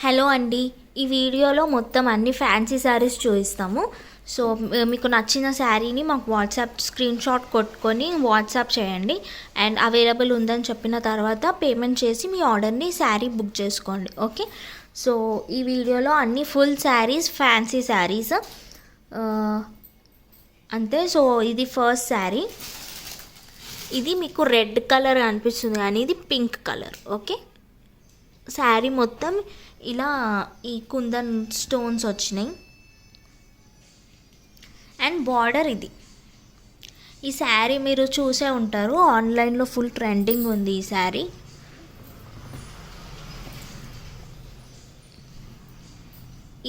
Hello అండి. ఈ వీడియోలో మొత్తం అన్ని ఫ్యాన్సీ శారీస్ చూపిస్తాము. సో మీకు నచ్చిన శారీని మాకు వాట్సాప్ స్క్రీన్ షాట్ కొట్టుకొని వాట్సాప్ చేయండి. అండ్ అవైలబుల్ ఉందని చెప్పిన తర్వాత పేమెంట్ చేసి మీ ఆర్డర్ని శారీ బుక్ చేసుకోండి. ఓకే. సో ఈ వీడియోలో అన్ని ఫుల్ శారీస్, ఫ్యాన్సీ శారీస్ అంతే. సో ఇది ఫస్ట్ శారీ. ఇది మీకు రెడ్ కలర్ అనిపిస్తుంది కానీ ఇది పింక్ కలర్. ఓకే. శారీ మొత్తం ఇలా ఈ కుందన్ స్టోన్స్ వచ్చినాయి. అండ్ బార్డర్ ఇది. ఈ శారీ మీరు చూసే ఉంటారు, ఆన్లైన్లో ఫుల్ ట్రెండింగ్ ఉంది ఈ శారీ.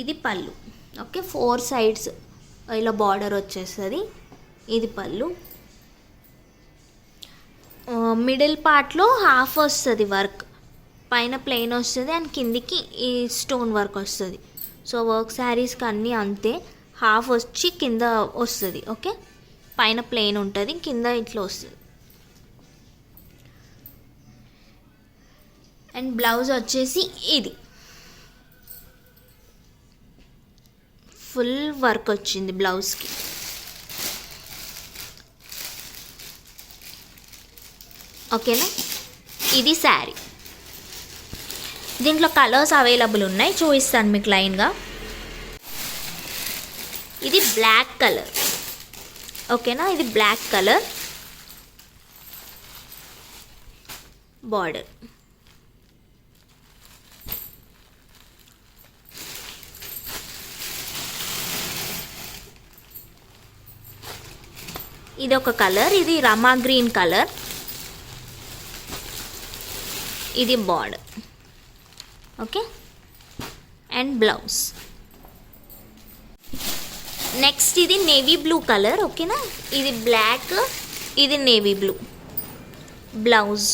ఇది పళ్ళు. ఓకే. 4 సైడ్స్ ఇలా బార్డర్ వచ్చేస్తుంది. ఇది పళ్ళు. మిడిల్ పార్ట్లో హాఫ్ వస్తుంది వర్క్, పైన ప్లెయిన్ వస్తుంది అండ్ కిందికి ఈ స్టోన్ వర్క్ వస్తుంది. సో వర్క్ శారీస్కి అన్నీ అంతే, హాఫ్ వచ్చి కింద వస్తుంది. ఓకే. పైన ప్లెయిన్ ఉంటుంది, కింద ఇట్లా వస్తుంది. అండ్ బ్లౌజ్ వచ్చేసి ఇది ఫుల్ వర్క్ వచ్చింది బ్లౌజ్కి. ఓకేనా. ఇది శారీ. దీంట్లో కలర్స్ అవైలబుల్ ఉన్నాయి, చూపిస్తాను మీకు లైన్గా. ఇది బ్లాక్ కలర్. ఓకేనా. ఇది బ్లాక్ కలర్ బార్డర్. ఇది ఒక కలర్, ఇది రమా గ్రీన్ కలర్. ఇది border. Okay. And blouse. Next ఇది నేవీ బ్లూ కలర్. ఓకేనా. ఇది బ్లాక్, ఇది నేవీ బ్లూ. బ్లౌజ్.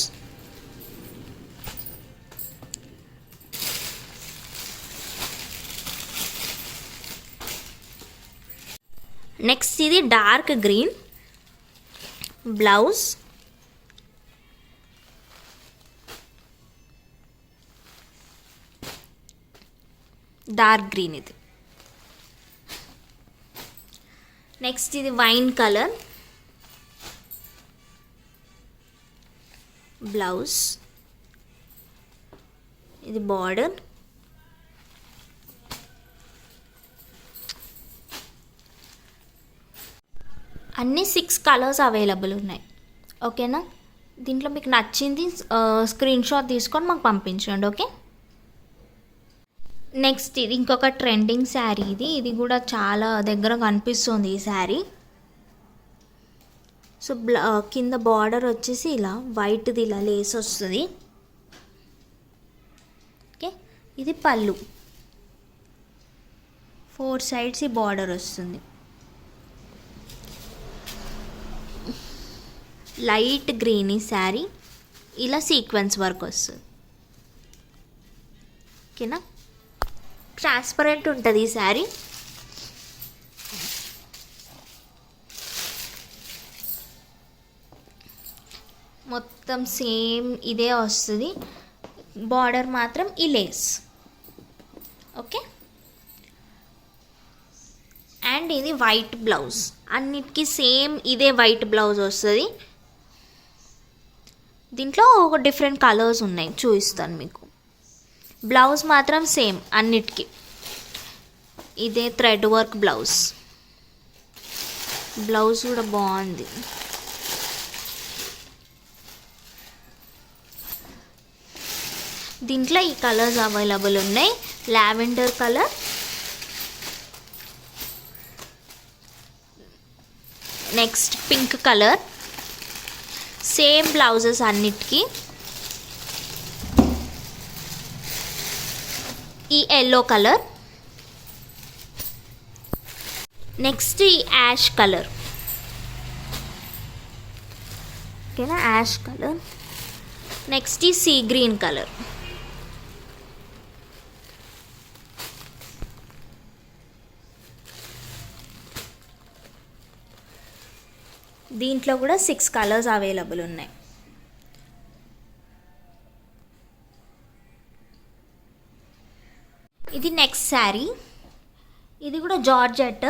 నెక్స్ట్ ఇది dark green. Blouse. Dark green ఇది. నెక్స్ట్ ఇది వైన్ కలర్. బ్లౌజ్. ఇది బార్డర్. అన్నీ 6 కలర్స్ అవైలబుల్ ఉన్నాయి. ఓకేనా. దీంట్లో మీకు నచ్చింది స్క్రీన్ షాట్ తీసుకొని మాకు పంపించండి. ఓకే. నెక్స్ట్ ఇది ఇంకొక ట్రెండింగ్ శారీ. ఇది కూడా చాలా దగ్గర కనిపిస్తుంది ఈ శారీ. సో కింద బార్డర్ వచ్చేసి ఇలా వైట్ది ఇలా లేస్ వస్తుంది. ఓకే. ఇది పళ్ళు. 4 సైడ్స్ ఈ బార్డర్ వస్తుంది. లైట్ గ్రీన్ ఈ శారీ, ఇలా సీక్వెన్స్ వర్క్ వస్తుంది. ఓకేనా. ట్రాన్స్పరెంట్ ఉంటుంది ఈ శారీ. మొత్తం సేమ్ ఇదే వస్తుంది, బార్డర్ మాత్రం ఈ లేస్. ఓకే. అండ్ ఇది వైట్ బ్లౌజ్. అన్నిటికీ సేమ్ ఇదే వైట్ బ్లౌజ్ వస్తుంది. దీంట్లో ఒక డిఫరెంట్ కలర్స్ ఉన్నాయి, చూపిస్తాను మీకు. బ్లౌజ్ మాత్రం సేమ్ అన్నిటికీ. ఇదే థ్రెడ్ వర్క్ బ్లౌజ్. బ్లౌజ్ కూడా బాగుంది. దీంట్లో ఈ కలర్స్ అవైలబుల్ ఉన్నాయి. Lavender colour, next pink colour. Same blouses అన్నిటికీ. ఈ ఎల్లో కలర్. నెక్స్ట్ ఈ యాష్ కలర్. ఓకేనా. Ash colour. నెక్స్ట్ ఈ సీ గ్రీన్ కలర్. దీంట్లో కూడా 6 కలర్స్ అవైలబుల్ ఉన్నాయి. ఇది నెక్స్ట్ శారీ. ఇది కూడా జార్జెట్.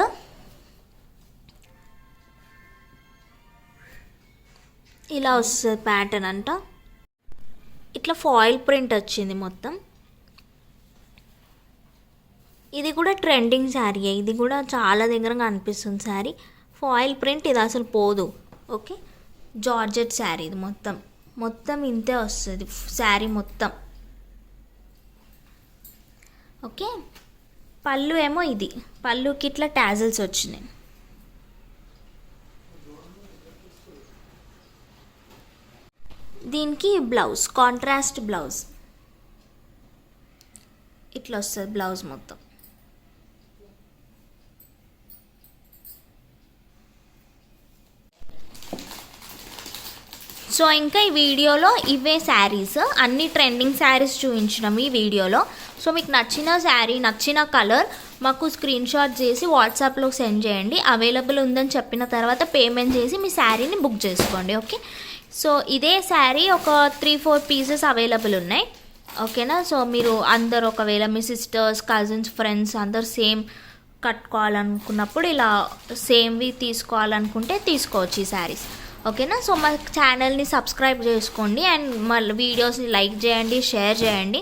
ఇలా వస్తుంది ప్యాటర్న్ అంట. ఇట్లా ఫాయిల్ ప్రింట్ వచ్చింది మొత్తం. ఇది కూడా ట్రెండింగ్ శారీ. ఇది కూడా చాలా దగ్గర కనిపిస్తుంది శారీ. ఫాయిల్ ప్రింట్, ఇది అసలు పోదు. Okay, georgette sari. ఇది మొత్తం మొత్తం ఇంతే వస్తుంది శారీ మొత్తం. ఓకే, పళ్ళు ఏమో ఇది. పళ్ళుకి ఇట్లా టాజిల్స్ వచ్చినాయి. దీనికి బ్లౌజ్, కాంట్రాస్ట్ బ్లౌజ్ ఇట్లా వస్తుంది బ్లౌజ్ మొత్తం. సో ఇంకా ఈ వీడియోలో ఇవే శారీస్, అన్ని ట్రెండింగ్ శారీస్ చూపించినాం ఈ వీడియోలో. సో మీకు నచ్చిన శారీ, నచ్చిన కలర్ మాకు స్క్రీన్ షాట్ చేసి వాట్సాప్లో సెండ్ చేయండి. అవైలబుల్ ఉందని చెప్పిన తర్వాత పేమెంట్ చేసి మీ శారీని బుక్ చేసుకోండి. ఓకే, సో ఇదే శారీ ఒక 3-4 పీసెస్ అవైలబుల్ ఉన్నాయి. ఓకేనా. సో మీరు అందరు ఒకవేళ మీ సిస్టర్స్, కజిన్స్, ఫ్రెండ్స్ అందరు సేమ్ కట్టుకోవాలనుకున్నప్పుడు ఇలా సేమ్వి తీసుకోవాలనుకుంటే తీసుకోవచ్చు ఈ శారీస్. ఓకేనా. సో మా ఛానల్ని సబ్స్క్రైబ్ చేసుకోండి అండ్ మళ్ళీ వీడియోస్ని లైక్ చేయండి, షేర్ చేయండి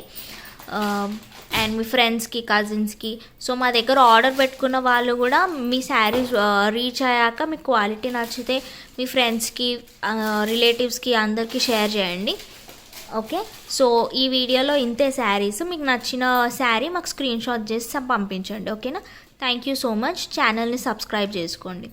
అండ్ మీ ఫ్రెండ్స్కి, కజిన్స్కి. సో మా దగ్గర ఆర్డర్ పెట్టుకున్న వాళ్ళు కూడా మీ శారీస్ రీచ్ అయ్యాక మీకు క్వాలిటీ నచ్చితే మీ ఫ్రెండ్స్కి, రిలేటివ్స్కి అందరికీ షేర్ చేయండి. ఓకే, సో ఈ వీడియోలో ఇంతే శారీస్. మీకు నచ్చిన శారీ మాకు స్క్రీన్ షాట్ చేసి పంపించండి. ఓకేనా. Thank you so much. ఛానల్ని సబ్స్క్రైబ్ చేసుకోండి.